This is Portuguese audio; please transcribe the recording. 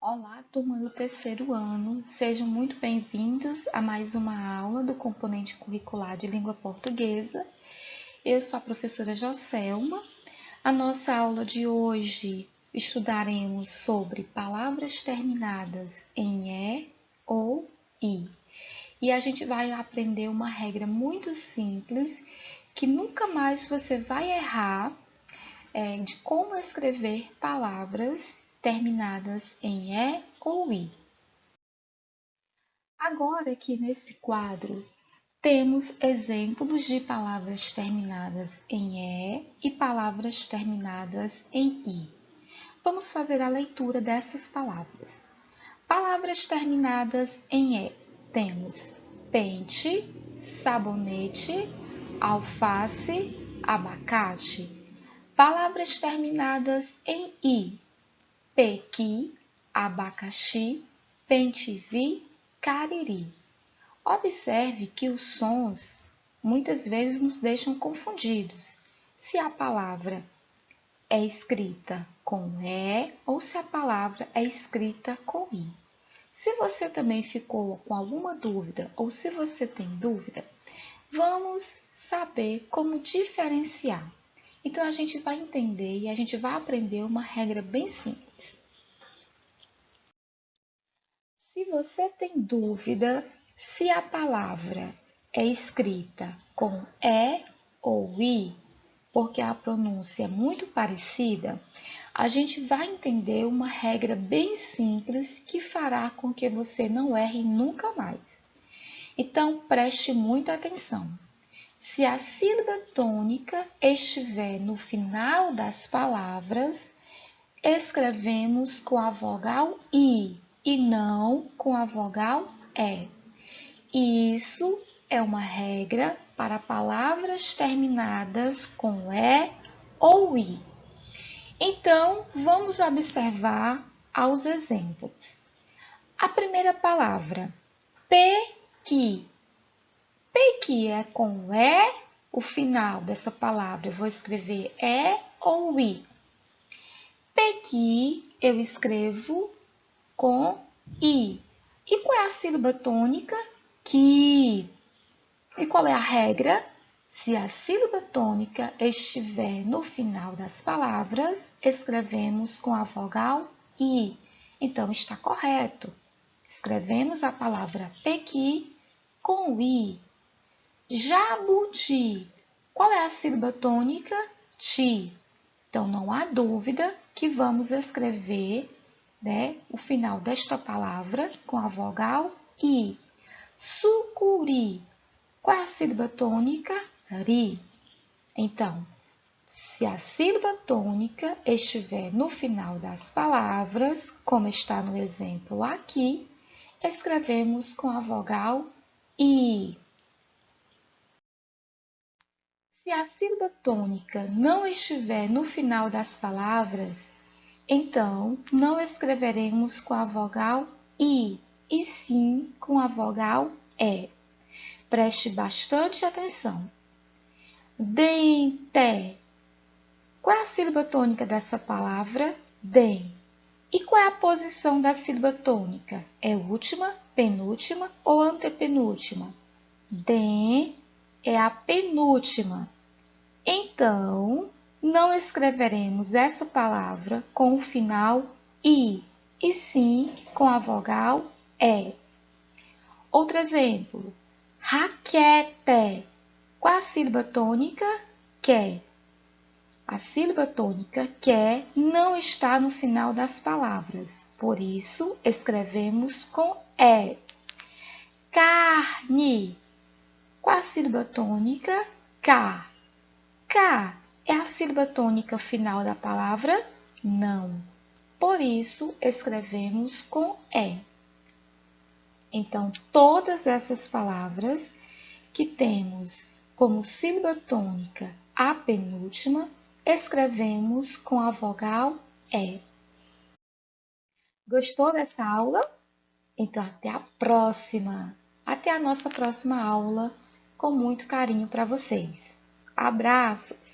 Olá, turma do terceiro ano, sejam muito bem-vindos a mais uma aula do componente curricular de língua portuguesa. Eu sou a professora Joselma. A nossa aula de hoje estudaremos sobre palavras terminadas em E ou I. E a gente vai aprender uma regra muito simples que nunca mais você vai errar de como escrever palavras terminadas em E ou I. Agora, aqui nesse quadro, temos exemplos de palavras terminadas em E e palavras terminadas em I. Vamos fazer a leitura dessas palavras. Palavras terminadas em E. Temos pente, sabonete, alface, abacate. Palavras terminadas em I. Pequi, abacaxi, pente-vi, cariri. Observe que os sons muitas vezes nos deixam confundidos. Se a palavra é escrita com E ou se a palavra é escrita com I. Se você também ficou com alguma dúvida ou se você tem dúvida, vamos saber como diferenciar. Então, a gente vai entender e a gente vai aprender uma regra bem simples. Se você tem dúvida se a palavra é escrita com E ou I, porque a pronúncia é muito parecida, a gente vai entender uma regra bem simples que fará com que você não erre nunca mais. Então, preste muita atenção. Se a sílaba tônica estiver no final das palavras, escrevemos com a vogal I e não com a vogal E. Isso é uma regra para palavras terminadas com E ou I. Então, vamos observar aos exemplos. A primeira palavra, pequi. Pequi é com E, o final dessa palavra eu vou escrever E ou I. Pequi eu escrevo com I. E qual é a sílaba tônica? Qui. E qual é a regra? Se a sílaba tônica estiver no final das palavras, escrevemos com a vogal I. Então, está correto. Escrevemos a palavra pequi com I. Jabuti. Qual é a sílaba tônica? Ti. Então, não há dúvida que vamos escrever o final desta palavra com a vogal I. Sucuri. Qual é a sílaba tônica? Ri. Então, se a sílaba tônica estiver no final das palavras, como está no exemplo aqui, escrevemos com a vogal I. Se a sílaba tônica não estiver no final das palavras, então não escreveremos com a vogal I, e sim com a vogal E. Preste bastante atenção. Dente. Qual é a sílaba tônica dessa palavra? Den. E qual é a posição da sílaba tônica? É última, penúltima ou antepenúltima? Den é a penúltima. Então, não escreveremos essa palavra com o final I, e sim com a vogal E. Outro exemplo. Raquete. Qual a sílaba tônica? Que. A sílaba tônica que não está no final das palavras, por isso escrevemos com E. Carne. Qual a sílaba tônica? K. K é a sílaba tônica final da palavra? Não. Por isso, escrevemos com E. Então, todas essas palavras que temos como sílaba tônica a penúltima, escrevemos com a vogal E. Gostou dessa aula? Então, até a próxima! Até a nossa próxima aula, com muito carinho para vocês. Abraços!